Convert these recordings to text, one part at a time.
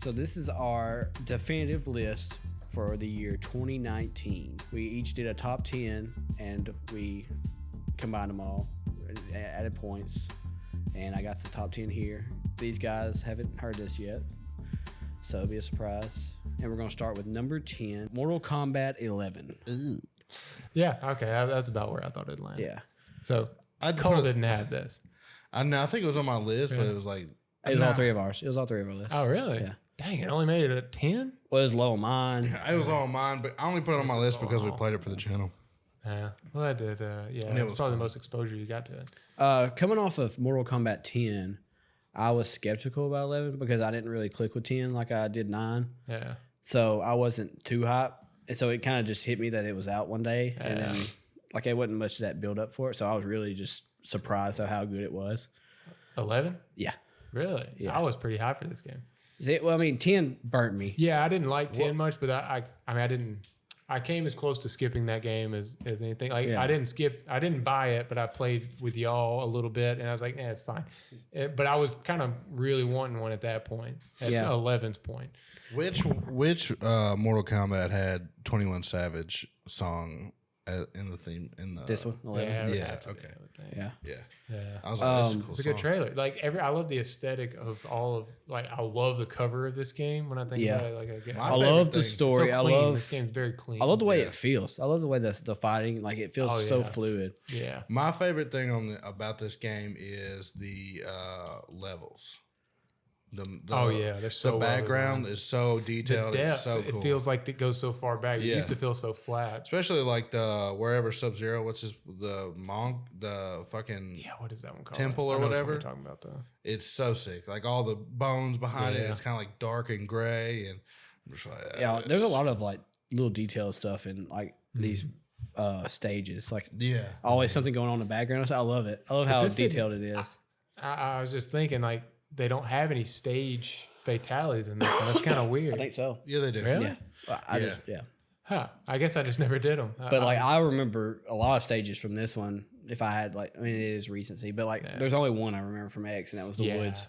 So this is our definitive list for the year 2019. We each did a top 10 and we combined them all, added points, and I got the top 10 here. These guys haven't heard this yet, so it'll be a surprise. And we're going to start with number 10, Mortal Kombat 11. Ooh. Yeah, okay, that's about where I thought it'd land. Yeah. So Cole didn't have this. I know. I think it was on my list, but it was like It was all three of ours. It was all three of our lists. Oh, really? Yeah. Dang, it only made it at 10? Well, it was low on mine. it was all on mine, but I only put it on my list because we played it for the channel. Yeah. Well, that did. Yeah, And it it was was probably fun. the most exposure you got to it. Coming off of Mortal Kombat 10, I was skeptical about 11 because I didn't really click with 10 like I did 9. Yeah. So I wasn't too hyped. And so it kind of just hit me that it was out one day. And then, like, it wasn't much of that build up for it. So I was really just surprised at how good it was. 11? Yeah. Really? Yeah. I was pretty high for this game. See, well, I mean, 10 burnt me. Yeah, I didn't like 10 much, but I came as close to skipping that game as anything. Like Yeah. I didn't buy it, but I played with y'all a little bit, and I was like, it's fine. But I was kind of really wanting one at that point, at 11's point. Which Mortal Kombat had 21 Savage song in the theme in the This one, 11. Yeah, it would Yeah, have to be, okay. I would think. Yeah. Yeah. I was like, this is a cool It's a good song. trailer. Like I love the aesthetic of all of I love the cover of this game when I think about it. Like My I love the thing- story. so I clean. love This game's very clean. I love the way it feels. I love the way the fighting, like it feels so fluid. Yeah. My favorite thing about this game is the levels. They're so the well background designed. is so The detailed. depth, It's so cool. it feels like it goes so far back. It Yeah. used to feel so flat. Especially like the wherever Sub-Zero, the fucking Yeah, what is that one called? Temple or I know which one whatever. you're talking about though. It's so sick. Like all the bones behind it, Yeah. it's kind of like dark and gray, and I'm just like, Yeah, there's a lot of like little detailed stuff in like these stages. Like always something going on in the background. So I love it. I love how this detailed it is. I was just thinking like they don't have any stage fatalities in this one. That's kind of weird. I think so. Yeah, they do. Really? Yeah. Yeah. Huh. I guess I just never did them. But like I remember a lot of stages from this one. If I had like, I mean, it is recency, but like there's only one I remember from X, and that was the woods.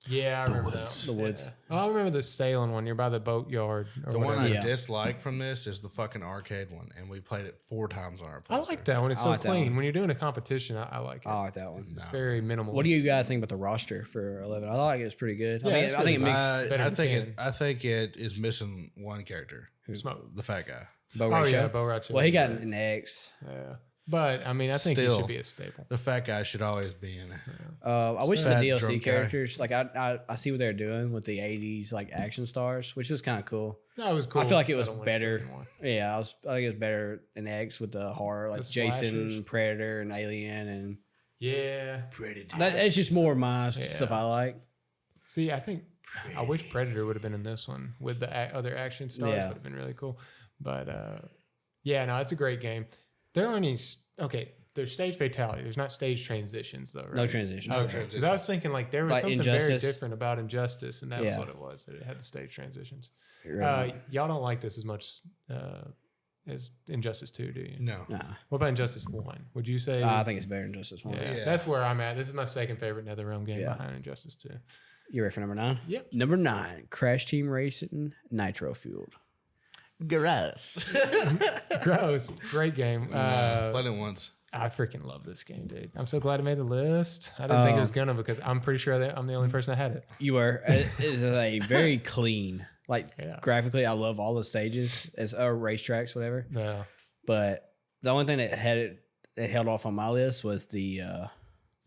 Yeah, I remember that. The woods. Yeah. Oh, I remember the sailing one. You're by the boatyard. Or The one whatever. I dislike from this is the fucking arcade one, and we played it 4 times on our. I like that one. It's so like that clean. one. When you're doing a competition, I like it. I like that one. It's very minimal. What do you guys think about the roster for 11? I like it was pretty good. Yeah, I it's think it really makes better I than think 10. I think it is missing one character, Smoke? the fat guy. Bo Oh Ray yeah, Show. Bo Ratchet. Well, he got an X. Yeah, but I mean, I think he Still. should be a staple. The fat guy should always be in it. I wish the Fat DLC drunk guy. characters, like I see what they're doing with the 80s like action stars, which was kind of cool. That was cool. I feel like it I was don't like better. it anymore. Yeah, I think it was better in X with the horror, like The Jason, slashers. Predator, and Alien, and Yeah. it's just more my stuff I like. See, I think I wish Predator would have been in this one with the other action stars. Yeah. Would have been really cool. But yeah, no, it's a great game. There aren't any. There's stage fatality. There's not stage transitions though, right? No transition. Okay. 'Cause I was thinking like there was Like something Injustice. very different about Injustice, and that was Yeah. what it was. That it had the stage transitions. Right. Y'all don't like this as much as Injustice 2, do you? No, Nah, What about Injustice 1? Would you say? I think it's better than Justice One. yeah, Yeah. that's where I'm at. This is my second favorite NetherRealm game Yeah. behind Injustice 2. You ready for number 9? Yep. Number 9, Crash Team Racing Nitro-Fueled. gross. Gross. Great game. Played it once. I freaking love this game, dude. I'm so glad I made the list. I didn't think it was gonna because I'm pretty sure that I'm the only person that had it. You were. It is a very clean, like Yeah. graphically. I love all the stages as racetracks, whatever. No. But the only thing that held off on my list was the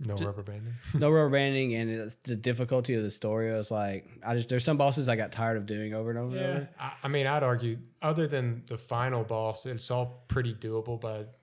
No rubber banding. no rubber banding and it's the difficulty of the story. I was like, there's some bosses I got tired of doing over and over and over. I mean, I'd argue, other than the final boss, it's all pretty doable. But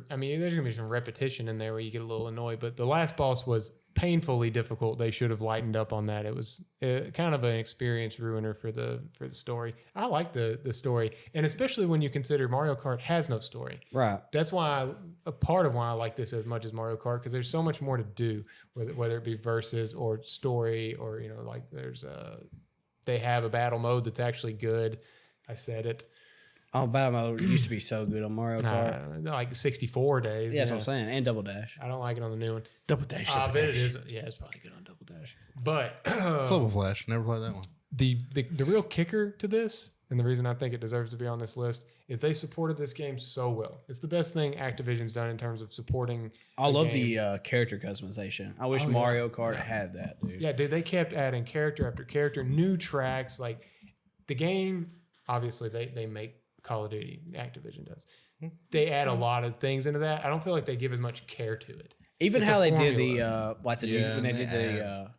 I mean, there's gonna be some repetition in there where you get a little annoyed. But the last boss was painfully difficult. They should have lightened up on that. It was kind of an experience ruiner for the story. I like the story, and especially when you consider Mario Kart has no story. Right. That's why a part of why I like this as much as Mario Kart, because there's so much more to do, whether it be versus or story or like there's they have a battle mode that's actually good. I said it. Oh, battle mode used to be so good on Mario Kart. Like 64 days. Yeah, that's what I'm saying. And Double Dash. I don't like it on the new one. Double dash. I bet it is. Yeah, it's probably good on Double Dash. But Flipple Flash. Never played that one. the real kicker to this, and the reason I think it deserves to be on this list, is they supported this game so well. It's the best thing Activision's done in terms of supporting. I love the character customization. I wish Mario Kart had that, dude. Yeah, dude, they kept adding character after character, new tracks. Like the game, obviously they make Call of Duty. Activision does. They add a lot of things into that. I don't feel like they give as much care to it. Even It's how a they did formula. when they did the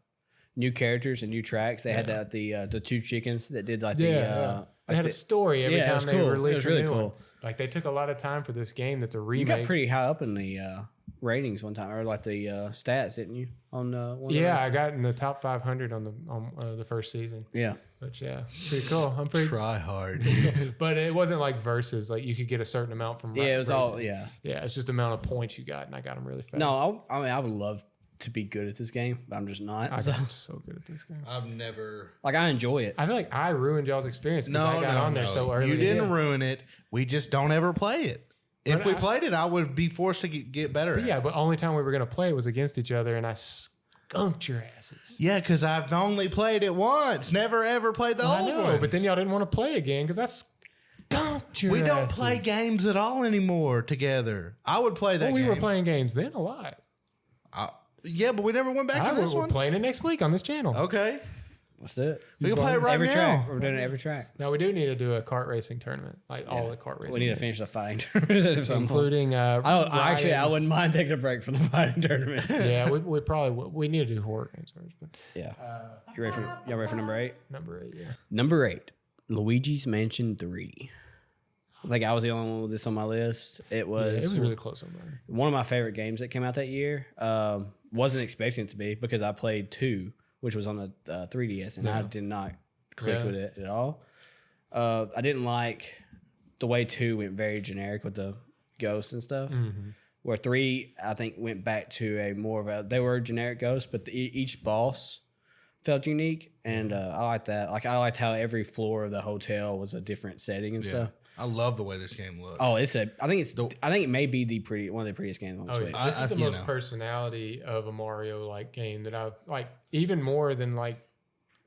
new characters and new tracks, they had that the two chickens that did like they had a story every time they released a new one. Like they took a lot of time for this game that's a remake. You got pretty high up in the ratings one time, or like the stats, didn't you? On one yeah, of those? I got in the top 500 on the first season. Yeah. But yeah, pretty cool. I'm pretty Try hard. But it wasn't like versus. Like you could get a certain amount from. Yeah, it was racing. all yeah. Yeah, it's just the amount of points you got, and I got them really fast. No, I mean I would love to be good at this game, but I'm just not. I So, got so good at this game. I've never. like I enjoy it. I feel like I ruined y'all's experience because I got on there so early. You didn't Yeah. ruin it. We just don't ever play it. If But we I- played it, I would be forced to get better. But at yeah, it. but only time we were gonna play was against each other, and I skunked your asses. Yeah, because I've only played it once. Never ever played the I old know, one. but then y'all didn't want to play again because I skunked your we don't asses. play games at all anymore together. I would play that. Well, we game. were playing games then a lot. Yeah, but we never went back to this We're one. playing it next week on this channel. Okay, Let's do it. we can play it right every now. track. We're doing it every track. Now we do need to do a kart racing tournament, like all the kart racing. We need to games. finish the fighting tournament or something. including. I Ryan's- wouldn't mind taking a break from the fighting tournament. Yeah, we probably we need to do horror games first. But Yeah. You ready for y'all ready for number 8? number 8, yeah. Number 8, Luigi's Mansion 3. I think I was the only one with this on my list. It It was, was really close on mine. one of my favorite games that came out that year. Wasn't expecting it to be because I played 2, which was on the 3DS, and I did not click with it at all. I didn't like the way 2 went very generic with the ghost and stuff. Where 3, I think, went back to a more of a, they were generic ghosts, but each boss felt unique, and I liked that. Like I liked how every floor of the hotel was a different setting and stuff. I love the way this game looks. Oh, I think it may be one of the prettiest games on the Switch. This is the you most know. personality of a Mario like game that I've like, even more than like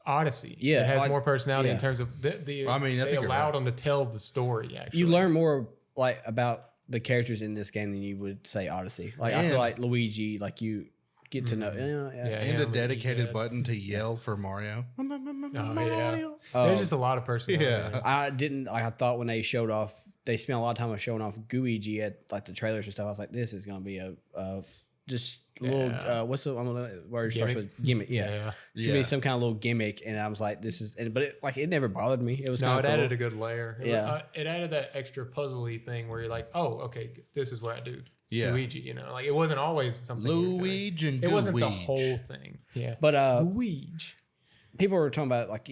Odyssey. Yeah, it has like- more personality yeah. in terms of the. I mean, I they think you're allowed them to tell the story. Actually, You learn more like about the characters in this game than you would say Odyssey. Like I feel And- like Luigi, like you get to know. Yeah, and a him, dedicated Egad. button to yell for Mario. Oh, yeah. Mario. There's just a lot of personality. Yeah. I didn't. Like, I thought when they showed off, they spent a lot of time on showing off Luigi at like the trailers and stuff. I was like, this is gonna be a just a little. What's the word starts with gimmick? Yeah, it's gonna be some kind of little gimmick. And I was like, this is. But it never bothered me. It was No, kind it of cool. added a good layer. Yeah. It added that extra puzzly thing where you're like, oh, okay, this is what I do. Yeah. Luigi, like it wasn't always something. you were doing. Luigi and It wasn't the Gooigi. whole thing. Yeah. But Luigi. people were talking about like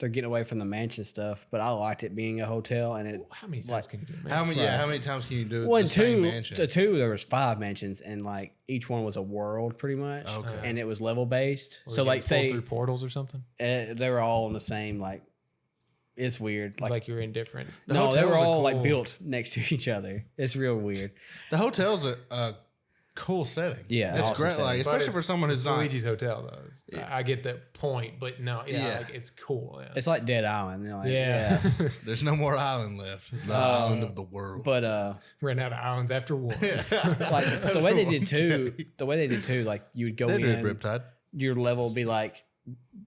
they're getting away from the mansion stuff. But I liked it being a hotel, and it. How many times can you do it, man? How many? Yeah, how many times can you do Well, the in same 2, mansion? the 2 there was 5 mansions, and like each one was a world pretty much, Okay. and it was level based. Were So they like getting pulled say through portals or something. they were all in the same like. It's weird. It's like you're in different. The No, they were hotels are all like cool. built next to each other. It's real weird. The hotel's a cool setting. Yeah, it's awesome great. setting. Like But especially it's- for someone who's it's not. Luigi's Hotel though. I get that point, but no, Yeah. like it's cool. Yeah. It's like Dead Island. Like, yeah. There's no more island left. The island of the world. But Ran out of islands after one. like the way they did 2, like you would go They did in, Riptide. your level would be like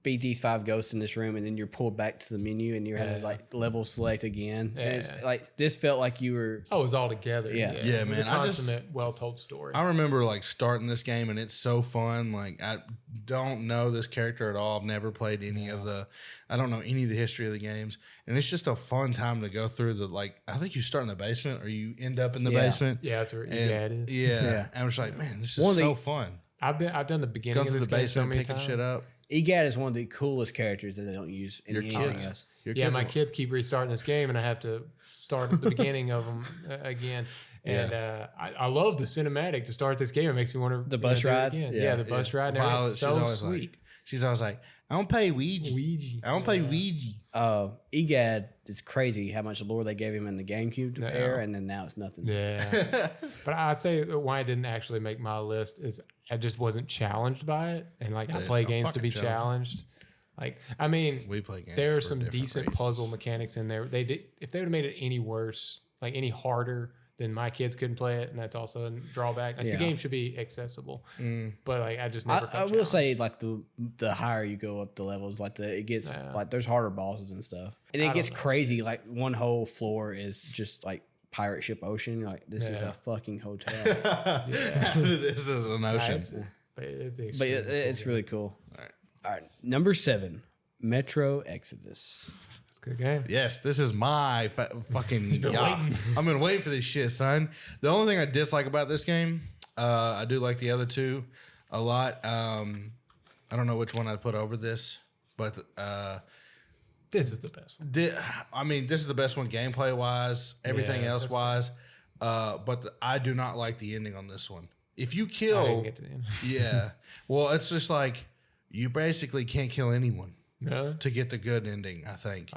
beat these 5 ghosts in this room, and then you're pulled back to the menu, and you're having to like level select again. And it's Yeah. like this felt like you were. Oh, it was all together. Yeah. Yeah, It was man, a I just- consummate, well-told story. I remember like starting this game and it's so fun. Like I don't know this character at all. I've never played any of the. I don't know any of the history of the games, and it's just a fun time to go through the like. I think you start in the basement or you end up in the Yeah. basement. Yeah, that's where And, Egad is. Yeah. Yeah. And I was like, man, this One is of so the- fun. I've done the beginning Going of through this the game so basement, many picking times. shit up. Egad is one of the coolest characters that they don't use in Your anything kids. else. Your Yeah, kids my will- kids keep restarting this game, and I have to start at the beginning of them again. And I love the cinematic to start this game. It makes me want to The bus ride? Yeah, the bus ride. And Violet, it's so sweet. She's always like, I don't play Ouija. Luigi. I don't play Ouija. Egad is crazy how much lore they gave him in the GameCube Yeah. era, and then now it's nothing. Yeah, but I'd say why it didn't actually make my list is I just wasn't challenged by it, and like I Yeah, play I'm games to fucking be challenged. challenged. Like, I mean, We play games there are for some different decent reasons. puzzle mechanics in there. If they would have made it any worse, like any harder, then my kids couldn't play it, and that's also a drawback. Like the game should be accessible, but like I just never. I will say like the higher you go up the levels, like it gets like there's harder bosses and stuff, and it gets crazy. Like one whole floor is just like pirate ship ocean. You're like this is a fucking hotel. This is an ocean. It's really cool. All right, number 7, Metro Exodus. It's a good game. Yes, this is my fucking. I've been waiting for this shit, son. The only thing I dislike about this game, I do like the other two a lot. I don't know which one I'd put over this, but This is the best one. This is the best one gameplay wise, everything else wise. But I do not like the ending on this one. If you kill, I didn't get to the end. yeah, well, it's just like you basically can't kill anyone to get the good ending. I think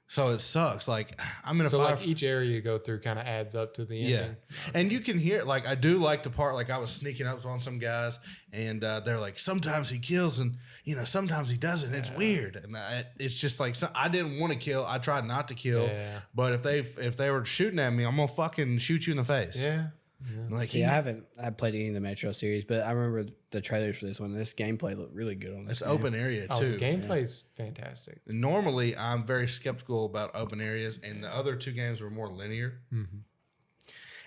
so. It sucks. Like I'm in a like each area you go through kind of adds up to the ending. Yeah, and you can hear like I do like the part like I was sneaking up on some guys and they're like sometimes he kills and sometimes he doesn't. It's weird and it's just like I didn't want to kill. I tried not to kill, but if they were shooting at me, I'm gonna fucking shoot you in the face. Yeah. Like I haven't played any of the Metro series, but I remember the trailers for this one. This gameplay looked really good on this. It's open area too. The gameplay's fantastic. Normally, I'm very skeptical about open areas, and the other two games were more linear. Mm-hmm.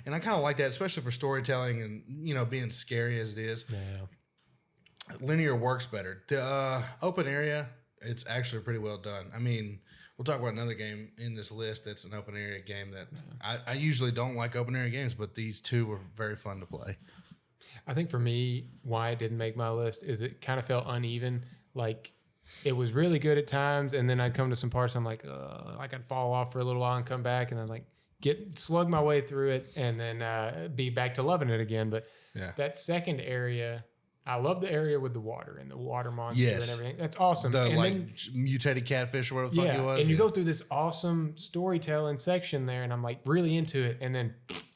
And I kind of like that, especially for storytelling and being scary as it is. Yeah. Linear works better. The open area, it's actually pretty well done. I mean, we'll talk about another game in this list that's an open area game that I usually don't like open area games, but these two were very fun to play. I think for me, why it didn't make my list is it kind of felt uneven. Like it was really good at times, and then I'd come to some parts I'm like I'd fall off for a little while and come back, and then like slug my way through it, and then be back to loving it again. But that second area. I love the area with the water and the water monster and everything. That's awesome. The and then, mutated catfish or whatever the fuck it was. And you go through this awesome storytelling section there, and I'm like really into it. And then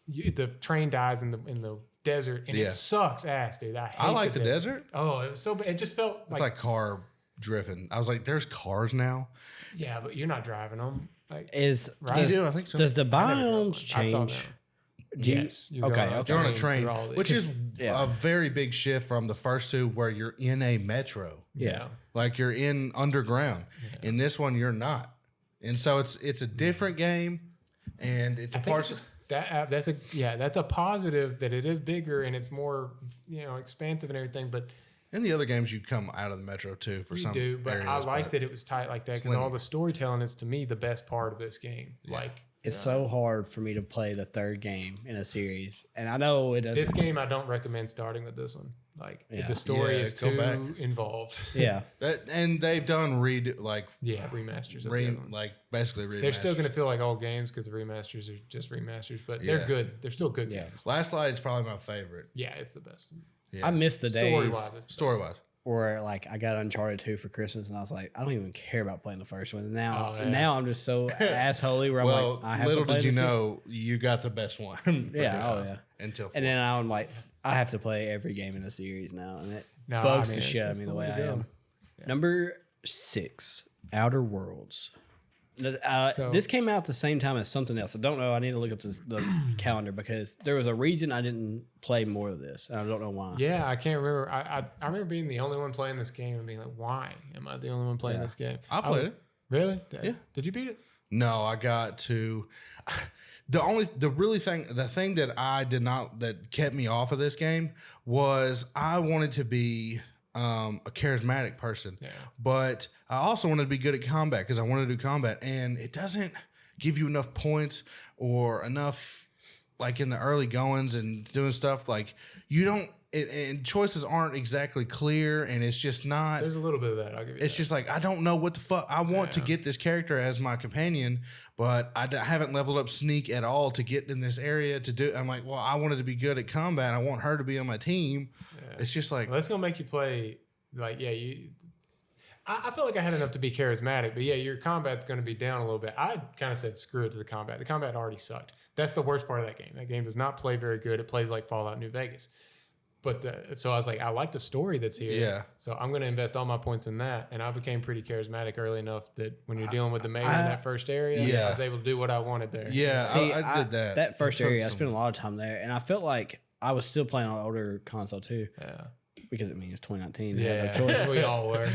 the train dies in the desert, and it sucks ass, dude. I like the desert. Oh, it was so bad. It just felt it's like car driven. I was like, there's cars now. Yeah, but you're not driving them. Like, I think so. Does the biomes change? Yes. You're on a train, which is a very big shift from the first two where you're in a metro. Yeah. Like you're in underground. Yeah. In this one, you're not. And so it's a different game. And it's parts that's a positive that it is bigger and it's more, expansive and everything. But in the other games, you come out of the metro too for some do, but areas, I like that it was tight like that because all the storytelling is to me the best part of this game. Yeah. It's so hard for me to play the third game in a series, and I know it doesn't. This game, I don't recommend starting with this one. Like the story is too involved. Yeah, and they've done remasters. Basically remasters. They're still gonna feel like old games because the remasters are just remasters, but they're good. They're still good games. Last Light is probably my favorite. Yeah, it's the best. Yeah. I miss the days story-wise. Or I got Uncharted 2 for Christmas, and I was like, I don't even care about playing the first one. And now I'm just so assholey where I'm like, I have to play little did you know, you got the best one. Until 4. And then I'm like, I have to play every game in the series now, and it bugs the shit out of me the way I am. Yeah. Number 6, Outer Worlds. This came out at the same time as something else. I don't know. I need to look up the calendar because there was a reason I didn't play more of this. And I don't know why. Yeah, I can't remember. I remember being the only one playing this game and being like, why am I the only one playing this game? I played it. Really? Yeah. Did you beat it? No, I got to... The thing that I did not... That kept me off of this game was I wanted to be... a charismatic person, but I also wanted to be good at combat because I wanted to do combat, and it doesn't give you enough points or enough like in the early goings and doing stuff like you don't. And choices aren't exactly clear, and it's just not. There's a little bit of that. I'll give you. It's just like I don't know what the fuck. I want to get this character as my companion, but I haven't leveled up sneak at all to get in this area to do. I'm like, well, I wanted to be good at combat. I want her to be on my team. It's just like that's gonna make you play I feel like I had enough to be charismatic, but your combat's gonna be down a little bit. I kind of said screw it to the combat. The combat already sucked. That's the worst part of that game. That game does not play very good. It plays like Fallout New Vegas. So I was like, I like the story that's here. Yeah. So I'm going to invest all my points in that. And I became pretty charismatic early enough that when you're dealing with the mayor in that first area, Yeah. I was able to do what I wanted there. Yeah, See, I did that. That first area, I spent a lot of time there, and I felt like I was still playing on an older console too. Yeah. Because it was 2019. Yeah. I had no choice. We all were.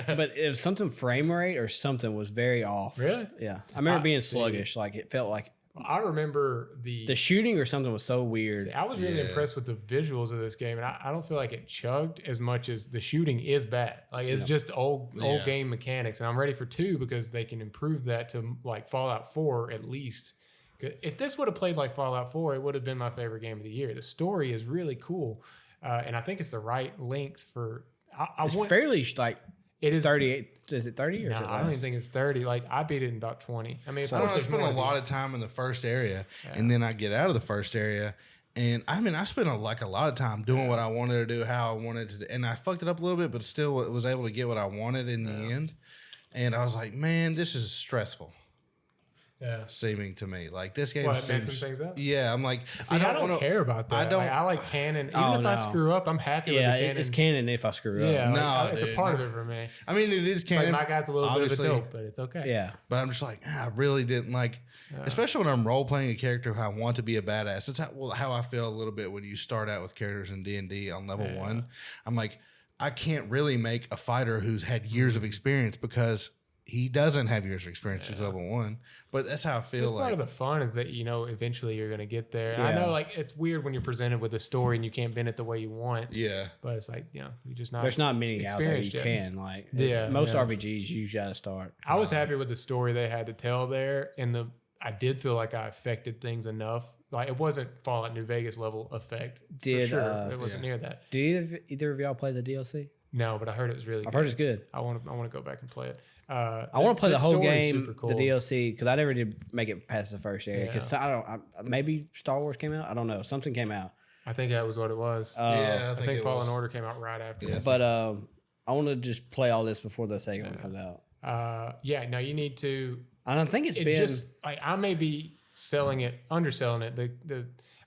But if something frame rate or something was very off. Really? Yeah. I remember being sluggish. Like it felt like I remember the shooting or something was so weird. I was really impressed with the visuals of this game, and I don't feel like it chugged as much as the shooting is bad. Like it's just old game mechanics, and I'm ready for 2 because they can improve that to like Fallout 4 at least. If this would have played like Fallout 4, it would have been my favorite game of the year. The story is really cool, and I think it's the right length for. It's fairly like. It is 38. Is it 30 or no, is it I don't even think it's 30. Like I beat it in about 20. I mean, I spent a lot of time in the first area, and then I get out of the first area, and I mean, I spent a lot of time doing what I wanted to do, how I wanted to do, and I fucked it up a little bit, but still was able to get what I wanted in the end. And I was like, man, this is stressful. Yeah, seeming to me like this game messing seems things up. Yeah, I'm like, see, I don't care about that. I like canon. Even if I screw up, I'm happy with the canon. It's canon if I screw up. Yeah, no, it's a part of it for me. I mean, it is canon. Like my guy's a little bit of a dope, but it's okay. Yeah, but I'm just like, I really didn't like, especially when I'm role playing a character who I want to be a badass. It's how I feel a little bit when you start out with characters in D&D on level 1. I'm like, I can't really make a fighter who's had years of experience because he doesn't have years of experience as level 1, but that's how I feel. That's part of the fun is that eventually you're gonna get there. Yeah. I know, like it's weird when you're presented with a story and you can't bend it the way you want. Yeah, but it's like you just not. There's not many out there you yet. can like. Most RPGs you gotta start. I was happy with the story they had to tell there, and I did feel like I affected things enough. Like it wasn't Fallout New Vegas level effect. For sure. It wasn't near that. Did either of y'all play the DLC? No, but I heard it was really good. I've heard it's good. I want to go back and play it. I want to play the whole game, cool. the DLC, because I never did make it past the first area. Because maybe Star Wars came out. I don't know. Something came out. I think that was what it was. I think Fallen Order came out right after. Yeah. But I want to just play all this before the second one comes out. No, you need to. I don't think it's been just like I may be underselling it.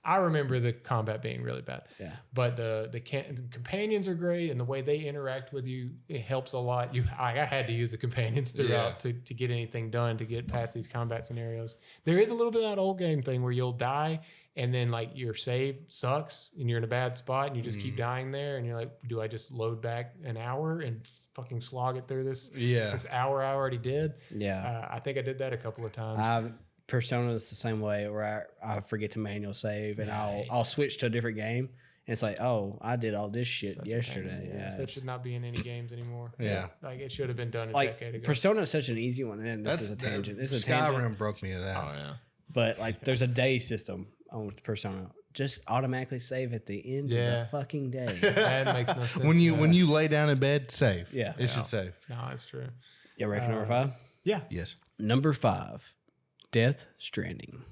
I remember the combat being really bad. Yeah. But the companions are great, and the way they interact with you, it helps a lot. I had to use the companions throughout to get anything done, to get past these combat scenarios. There is a little bit of that old game thing where you'll die, and then like your save sucks, and you're in a bad spot, and you just keep dying there, and you're like, do I just load back an hour and fucking slog it through this? Yeah. This hour I already did. Yeah. I think I did that a couple of times. Persona is the same way, where I forget to manual save, and I'll switch to a different game, and it's like, oh, I did all this shit yesterday. That should not be in any games anymore. Yeah, like it should have been done a like decade ago. Persona is such an easy one, and this is a tangent. This is a Skyrim tangent. broke me of that. Oh yeah, but like there's a day system on Persona. Just automatically save at the end of the fucking day. That makes no sense. When you lay down in bed, save. Yeah, it should save. No, that's true. You ready for number 5? Yeah. Yes. Number 5. Death Stranding.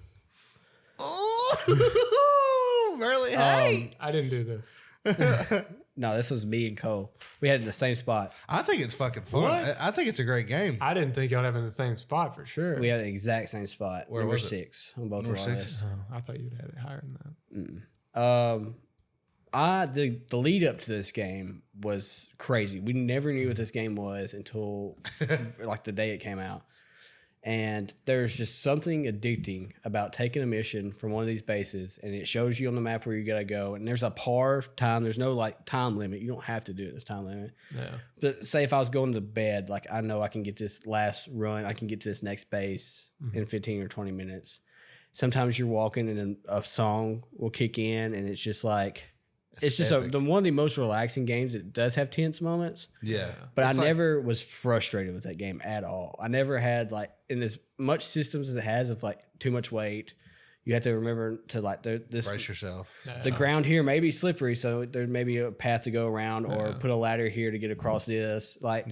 Oh, Merle, hey. I didn't do this. No, this was me and Cole. We had it in the same spot. I think it's fucking fun. What? I think it's a great game. I didn't think y'all have in the same spot for sure. We had the exact same spot. Where number was it? 6 on both Number of our 6? lists. I thought you'd had it higher than that. The lead up to this game was crazy. We never knew what this game was until like the day it came out. And there's just something addicting about taking a mission from one of these bases, and it shows you on the map where you gotta go. And there's a par time. There's no like time limit. You don't have to do it this time limit. Yeah. But say if I was going to bed, like I know I can get this last run. I can get to this next base in 15 or 20 minutes. Sometimes you're walking and a song will kick in, and it's just like it's just one of the most relaxing games. It does have tense moments. Yeah. But I never was frustrated with that game at all. I never had like in as much systems as it has of like too much weight. You have to remember to like this brace yourself. The ground here may be slippery, so there may be a path to go around, or put a ladder here to get across this. Like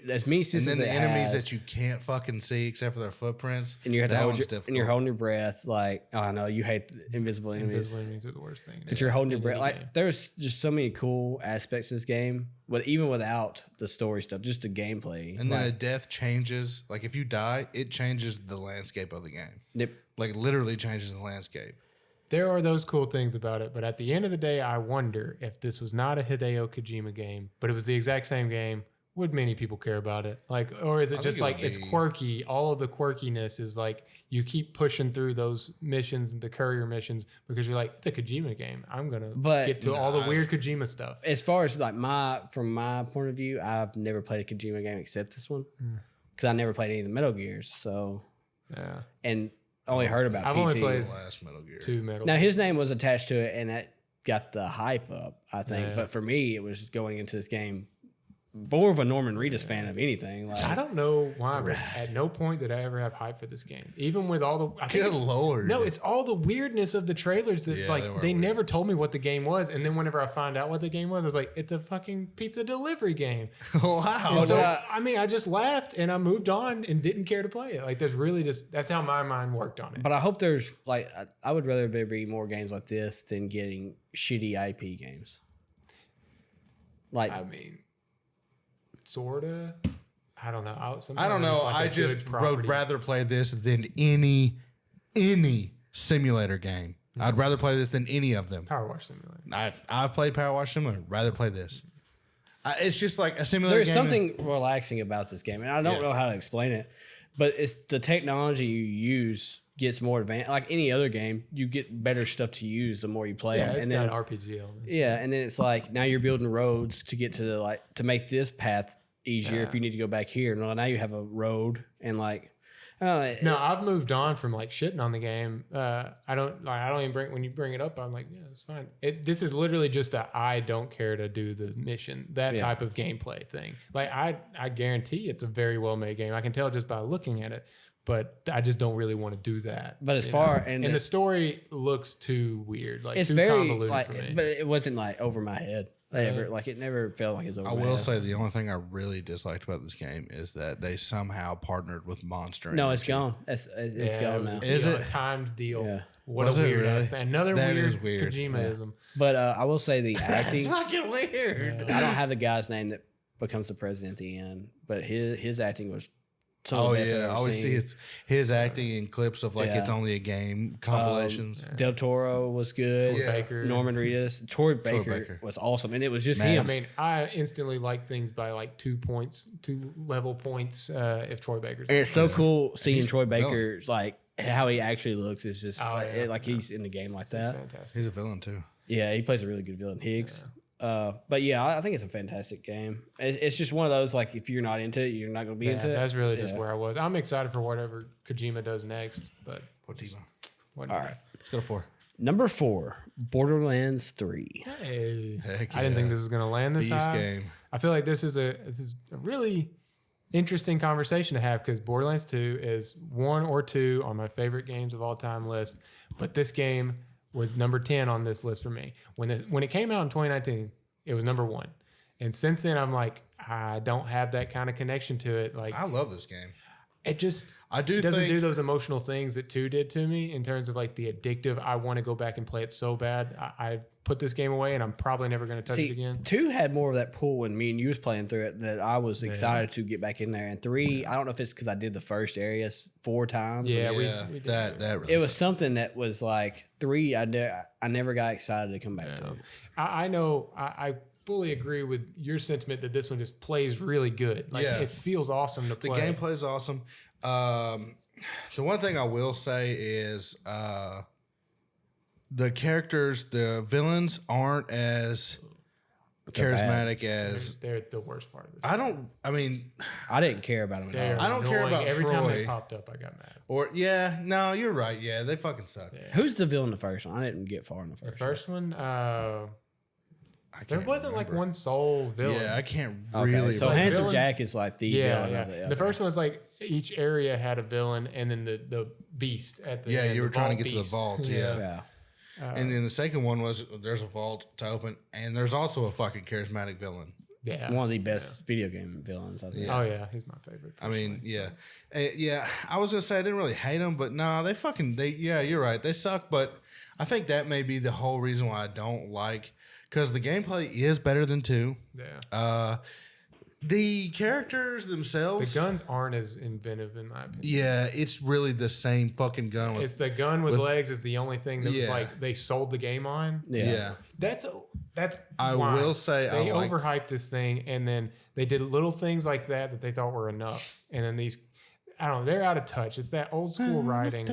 as many systems, and then the enemies has, that you can't fucking see except for their footprints, and you have to that hold one's your, difficult. and you're holding your breath. Like I know you hate the invisible enemies. Invisible enemies are the worst thing. But you're holding your breath. Like there's just so many cool aspects to this game, but even without the story stuff, just the gameplay. And then a death changes. Like if you die, it changes the landscape of the game. Yep. Like literally changes the landscape. there are those cool things about it. But at the end of the day, I wonder if this was not a Hideo Kojima game, but it was the exact same game. Would many people care about it? Like, or is it just like it's quirky? All of the quirkiness is like you keep pushing through those missions, the courier missions, because you're like, it's a Kojima game. I'm gonna get to all the weird Kojima stuff. As far as like from my point of view, I've never played a Kojima game except this one because I never played any of the Metal Gears. So yeah, and only heard about. I've PT. only played the last Metal Gear. 2 Metal. Now his name was attached to it, and that got the hype up, I think. Yeah. But for me, it was going into this game. More of a Norman Reedus fan of anything. Like, I don't know why, but at no point did I ever have hype for this game. Even with all the Good Lord. No, it's all the weirdness of the trailers that they never told me what the game was. And then whenever I find out what the game was, I was like, it's a fucking pizza delivery game. Wow. And so I just laughed and I moved on and didn't care to play it. Like that's how my mind worked on it. but I hope there's like I would rather there be more games like this than getting shitty IP games. Like I mean, sorta. I don't know. I don't know. I just would rather play this than any simulator game. Mm-hmm. I'd rather play this than any of them. Power Wash Simulator. I've played Power Wash Simulator. Rather play this. It's just like a simulator there's game. something relaxing about this game, and I don't know how to explain it, but it's the technology you use gets more advanced. Like any other game, you get better stuff to use the more you play. Yeah, it's and got then an RPG element. Yeah, and then it's like now you're building roads to get to to make this path easier if you need to go back here. Well, now you have a road and like no, I've moved on from like shitting on the game. I don't even when you bring it up, I'm like, yeah, it's fine. This is literally just I don't care to do the mission, that type of gameplay thing. Like I guarantee it's a very well made game. I can tell just by looking at it, but I just don't really want to do that. But as far and the story looks too weird, like it's too very convoluted for me. but it wasn't like over my head. It never felt like it's over. I will say the only thing I really disliked about this game is that they somehow partnered with Monster. No, Energy. it's gone. It's gone now. Is it a timed deal? Yeah. What a weird ass thing. Another that weird Kojimaism. But I will say the acting. It's fucking weird. I don't have the guy's name that becomes the president at the end, but his acting was. I always see his acting in clips of like it's only a game compilations. Del Toro was good. Baker. Norman Reedus. Troy Baker was awesome, and it was just him. I mean, I instantly like things by like 2 level points. If Troy Baker's, and it's so cool seeing Troy Baker's like how he actually looks. Is just he's in the game like that. He's fantastic. He's a villain too. Yeah, he plays a really good villain, Higgs. But yeah, I think it's a fantastic game. It's just one of those like if you're not into it, you're not going to be into it. That's really just where I was. I'm excited for whatever Kojima does next. But all right, let's go to 4. Number 4, Borderlands 3. Hey, Heck I didn't think this was going to land this Beast high. game. I feel like this is a really interesting conversation to have because Borderlands 2 is 1 or 2 on my favorite games of all time list. But this game was number 10 on this list for me. When it came out in 2019, it was number 1. And since then, I'm like, I don't have that kind of connection to it. Like, I love this game. It just doesn't do those emotional things that 2 did to me in terms of like the addictive. I want to go back and play it so bad. I put this game away and I'm probably never going to touch it again. 2 had more of that pull when me and you was playing through it that I was excited to get back in there. And 3, I don't know if it's because I did the first area 4 times. Yeah, we did that really it was something that was like 3. I never got excited to come back to. I know. I fully agree with your sentiment that this one just plays really good. Like it feels awesome to play. The gameplay is awesome. The one thing I will say is the characters, the villains aren't as charismatic as they're the worst part of this. I didn't care about them at all. I don't care about every Troy. time they popped up, I got mad. No, you're right. Yeah, they fucking suck. Yeah. Who's the villain in the first one? I didn't get far in the first. The first one, there wasn't remember. like one sole villain. Yeah, I can't Okay, really. so like Handsome villains- Jack is like the villain of it. The Okay. first one's like each area had a villain, and then the beast at the end, you were the trying to vault get to the beast. vault. Yeah. Yeah. And then the second one was there's a vault to open, and there's also a fucking charismatic villain. Yeah, One of the best video game villains, I think. Oh yeah, he's my favorite. I mean, I was gonna say I didn't really hate them, but no, you're right, they suck. But I think that may be the whole reason why I don't like, because the gameplay is better than 2. Yeah. The characters The themselves, guns aren't as inventive in my opinion. yeah, it's really the same fucking gun. It's the gun with legs is the only thing that was like they sold the game on. Yeah. That's I why will say they I liked- overhyped this thing, and then they did little things like that they thought were enough, and then these. I don't know. They're out of touch. It's that old school writing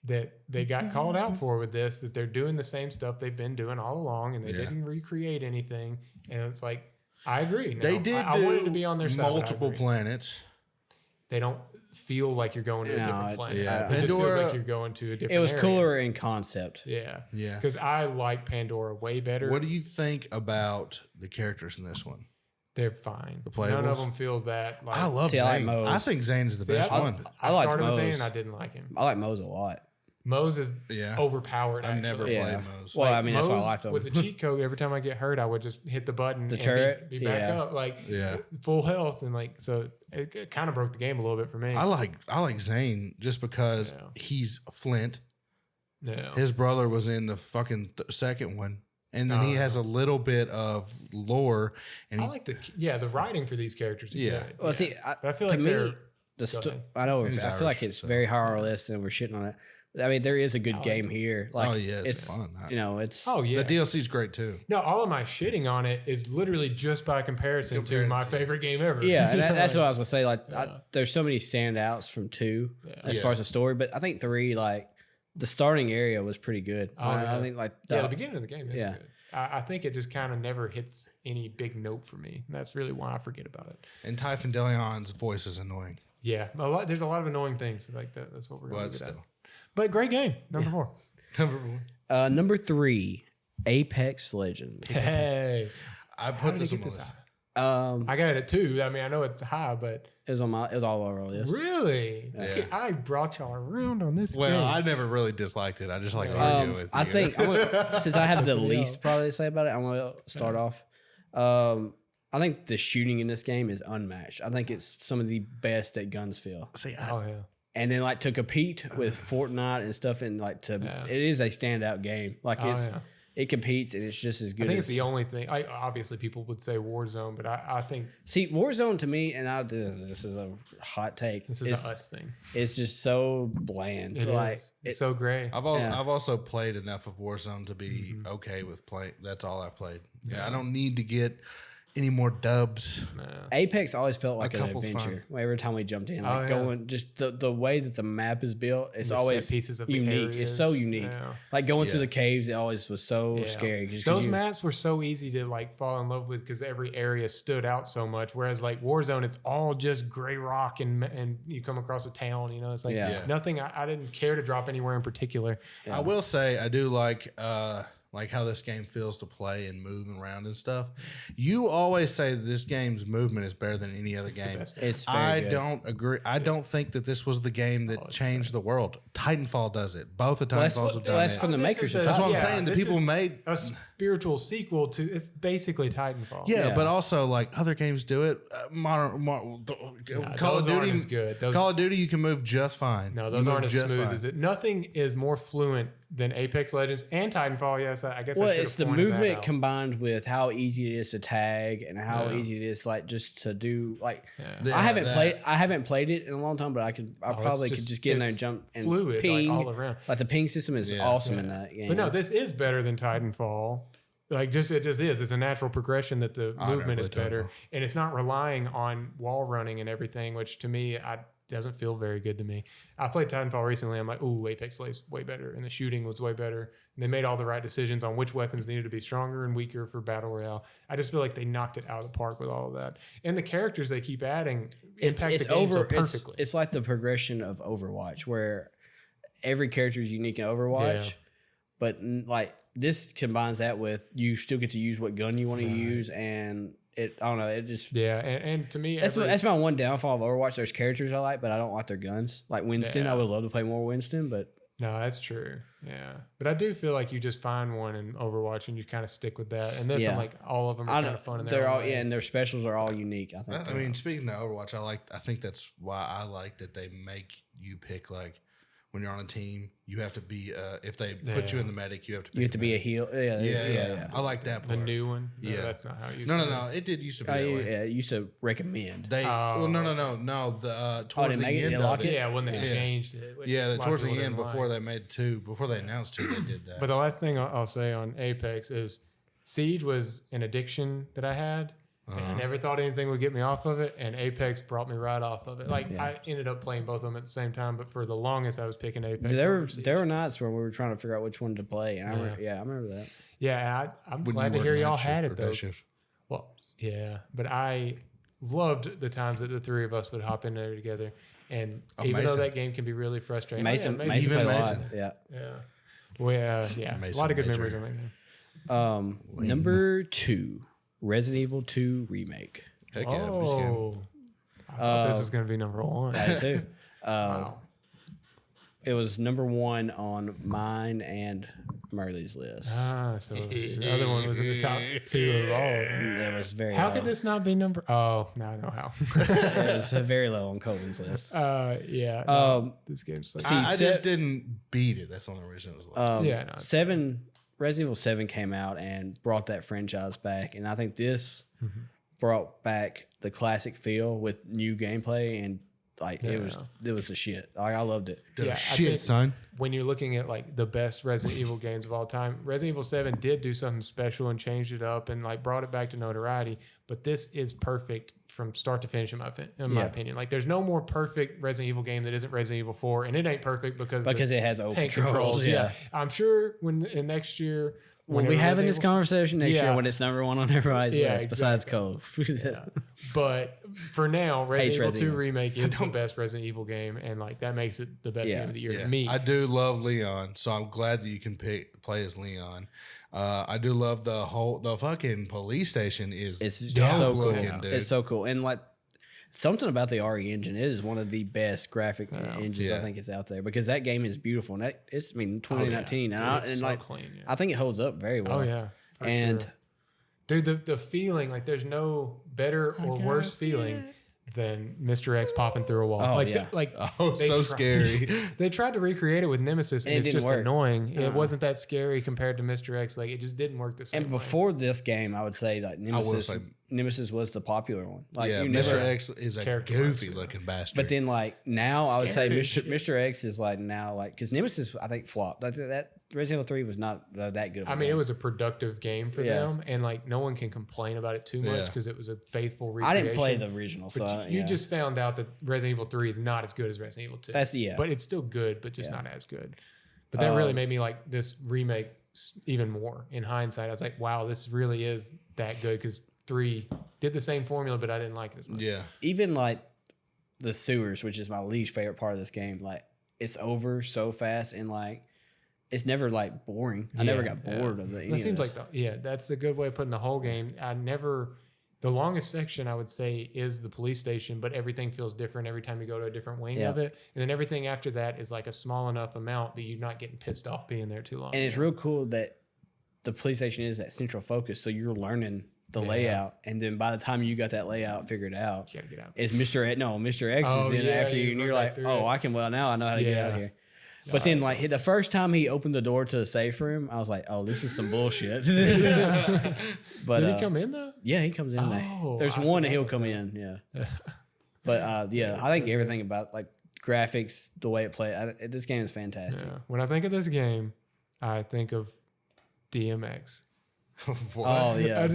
that they got called out for with this, that they're doing the same stuff they've been doing all along and they didn't recreate anything. And it's like, I agree. Now, They did I wanted to be on their side. multiple planets. They don't feel like you're going to a different planet. Yeah. It just feels Pandora- like you're going to a different It was area. cooler in concept. Yeah. Yeah. Because I like Pandora way better. What do you think about the characters in this one? They're fine. The None of playables? them feel that. Like, I love See, I like Zane. Mose. I think Zane is the See, best I one. I started with liked Zane Mose. and I didn't like him. I like Mose a lot. Mose is Yeah. overpowered. I've actually. never Yeah. played Mose. Well, I mean, that's why I Mose liked him. was a cheat code. Every time I get hurt, I would just hit the button, The and turret? be back Yeah. up, like Yeah. full health, and like so. It kind of broke the game a little bit for me. I like Zane just because Yeah. he's Flint. Yeah. His brother was in the fucking second one, and then he has a little bit of lore. And I he, like the writing for these characters. Are Yeah. good. Well, see, But I feel to like me, they're the go ahead. I know. He's I feel like Irish, it's so- very high on our list, and we're shitting on it. I mean, there is a good game here. Like, Oh, yeah, it's fun. You know, it's Oh yeah. the DLC's great too. No, all of my shitting on it is literally just by comparison to my favorite game ever. yeah, and You know, that's what I like, was gonna say. Like, there's so many standouts from 2 as far as the story, but I think 3, like the starting area was pretty good. Oh, yeah. I think like the beginning of the game is Yeah. good. I think it just kind of never hits any big note for me. And that's really why I forget about it. And Typhon DeLeon's voice is annoying. Yeah, there's a lot of annoying things like that. That's what we're going But to get at. still. But great game, number 4. Number one. number 3, Apex Legends. Hey, I how put did this you on get my this list. high? I got it at 2. I mean, I know it's high, but It was all over our list. really, Yeah. I brought y'all around on this Well, game. I never really disliked it. I just like arguing with you. I think since I have the least probably to say about it, I'm gonna start off. I think the shooting in this game is unmatched. I think it's some of the best that guns feel. See, oh yeah. And then like to compete with Fortnite and stuff, and like it is a standout game. Like it competes and it's just as good. I think as it's the only thing. Obviously, people would say Warzone, but I think see Warzone to me, and this is a hot take. this is an us thing. It's just so bland. It like is. It's so gray. I've also played enough of Warzone to be okay with playing. That's all I've played. Yeah, I don't need to get any more dubs. Apex always felt like an couple's adventure. Every time we jumped in, Oh, yeah. going just the way that the map is built, it's The always set pieces of the unique. It's areas. so unique. Yeah. Like going through the caves, it always was so Yeah. scary. Just 'cause Those you- maps were so easy to like fall in love with because every area stood out so much. Whereas like Warzone, it's all just gray rock and you come across a town. You know, it's like nothing. I didn't care to drop anywhere in particular. I will say I do like how this game feels to play and move around and stuff. You always say that this game's movement is better than any other game. It's very I good. don't agree. I don't think that this was the game that changed the world. Titanfall does it. Both the Titanfalls have done that's it. from the This makers is of a- That's what I'm yeah, saying. The this people is made a spiritual sequel to it's basically Titanfall. yeah, but also like other games do it. Call those of aren't Duty as good. Those- Call of Duty, you can move just fine. No, You those move aren't as just smooth fine. as it. Nothing is more fluent than Apex Legends and Titanfall. Yes, I guess. Well, I should it's have the pointed that movement out. combined with how easy it is to tag and how easy it is like just to do like. Yeah, I haven't played it in a long time, but I probably could just get in there and it's jump and fluid, ping like, all around. Like the ping system is awesome in that game. But no, this is better than Titanfall. Like it just is. It's a natural progression that the movement is better, and it's not relying on wall running and everything, which to me doesn't feel very good to me. I played Titanfall recently. I'm like, ooh, Apex plays way better, and the shooting was way better. And they made all the right decisions on which weapons needed to be stronger and weaker for battle royale. I just feel like they knocked it out of the park with all of that, and the characters they keep adding impact the game so perfectly. It's like the progression of Overwatch, where every character is unique in Overwatch, but like this combines that with you still get to use what gun you want to use, and I don't know, it just and to me that's my one downfall of Overwatch. There's characters I like, but I don't like their guns. Like Winston, I would love to play more Winston, but no, that's true. Yeah, but I do feel like you just find one in Overwatch and you kind of stick with that. And this, I'm like, all of them are kind of fun. In they're all and their specials are all unique. I think. I mean, speaking of Overwatch, I think that's why I like that they make you pick like when you're on a team, you have to be if they put you in the medic, you have to be a heal. Yeah. I like that part. The new one. Yeah, No, that's not how it used No. It did used to be that way. Yeah, it used to recommend. They no. The towards the end of it. Yeah, when they changed it. Yeah, towards the end before they announced 2, they did that. But the last thing I'll say on Apex is Siege was an addiction that I had. And I never thought anything would get me off of it, and Apex brought me right off of it. I ended up playing both of them at the same time, but for the longest, I was picking Apex. There were nights where we were trying to figure out which one to play, and I remember that. Yeah, I'm glad to hear y'all had it though. Well, yeah, but I loved the times that the three of us would hop in there together, and even though that game can be really frustrating, Mason played a lot. Yeah. Well, a lot of good memories on that game. Number 2. Resident Evil 2 Remake. Heck yeah. I thought this was going to be number 1. I did too. Wow. It was number 1 on mine and Merle's list. So the other one was in the top 2 of all. It was very How low. could this not be number? Oh, now I know how. It was very low on Colin's list. This game's like... I just didn't beat it. That's the only reason it was low. Resident Evil 7 came out and brought that franchise back, and I think this brought back the classic feel with new gameplay, and it was the shit. I loved it. Son. When you're looking at the best Resident Evil games of all time, Resident Evil 7 did do something special and changed it up and brought it back to notoriety. But this is perfect from start to finish, in my opinion. There's no more perfect Resident Evil game that isn't Resident Evil 4, and it ain't perfect because it has open controls. Yeah, I'm sure next year. We'll be having this conversation next year when it's number 1 on everybody's list, besides Cole. But for now, Resident Evil 2 Remake is the best Resident Evil game, and that makes it the best game of the year to me. I do love Leon, so I'm glad that you can play as Leon. I do love the fucking police station is so looking, cool. dude. It's so cool, and something about the RE engine. It is one of the best graphic engines I think is out there, because that game is beautiful. And it's 2019, clean. I think it holds up very well. Oh yeah, dude, the feeling there's no better or worse feeling than Mr. X popping through a wall. So scary. They tried to recreate it with Nemesis, and it's just annoying. It wasn't that scary compared to Mr. X. It just didn't work the same. And before this game, I would say Nemesis was the popular one. Mr. X is a goofy looking bastard. But then now I would say Mr. X is now because Nemesis I think flopped. That Resident Evil 3 was not that good. It was a productive game for them, and no one can complain about it too much because it was a faithful recreation. I didn't play the original, so you just found out that Resident Evil 3 is not as good as Resident Evil 2. But it's still good, but just not as good. But that really made me like this remake even more. In hindsight, I was like, wow, this really is that good, because 3 did the same formula, but I didn't like it as much. Yeah. Even the sewers, which is my least favorite part of this game, it's over so fast, and it's never boring. I never got bored of it. That seems that's a good way of putting the whole game. The longest section I would say is the police station, but everything feels different every time you go to a different wing of it. And then everything after that is a small enough amount that you're not getting pissed off being there too long. And it's real cool that the police station is that central focus. So you're learning the layout, and then by the time you got that layout figured out, you gotta get out. It's Mr. X is in after you, and you're like, oh, I can. Well, now I know how to get out of here. But then, the first time he opened the door to the safe room, I was like, "Oh, this is some bullshit." But did he come in though? Yeah, he comes in there. There's one that he'll come in. Yeah. But I think everything about graphics, the way it plays, this game is fantastic. Yeah. When I think of this game, I think of DMX. Oh yeah.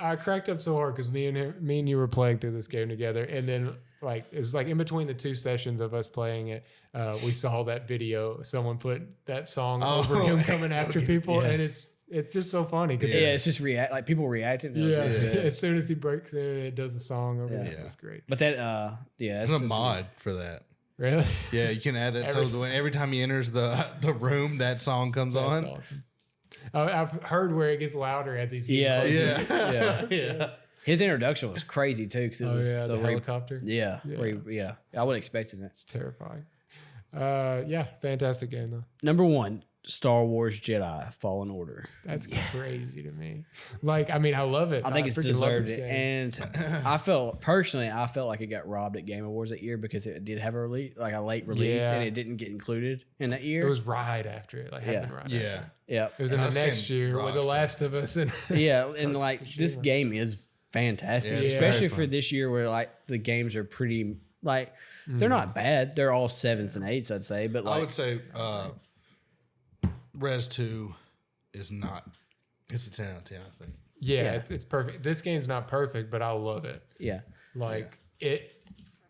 I cracked up so hard because me and you were playing through this game together, and then it's in between the 2 sessions of us playing it, we saw that video. Someone put that song over him coming after people, and it's just so funny. It's just people reacting. As soon as he breaks in, it does the song over. Yeah, it's great. But that there's a mod for that. Really? Yeah, you can add that. So every time he enters the room, that song comes on. That's awesome. I've heard where it gets louder as he's getting closer. Yeah. His introduction was crazy too, because it was the helicopter. Yeah. I wasn't expecting it. It's terrifying. Fantastic game though. Number 1, Star Wars Jedi Fallen Order. That's crazy to me. Like, I mean, I love it. I think it's freaking love deserved this it. game. And I felt like it got robbed at Game Awards that year because it did have a release, like a late release, Yeah. and it didn't get included in that year. It was right after it. Like, happened right Yeah. after. Yeah. It was in And the I was next getting year with The rocked. Last of Us. And Yeah. And Ghost of like this Tsushima. game is fantastic, Yeah, it's especially very for fun. this year where like the games are pretty, like, they're not bad. They're all 7s and 8s, I'd say. But I like, would say Res 2 is not. It's a 10 out of 10, I think. yeah, it's perfect. This game's not perfect, but I love it. yeah. Like it,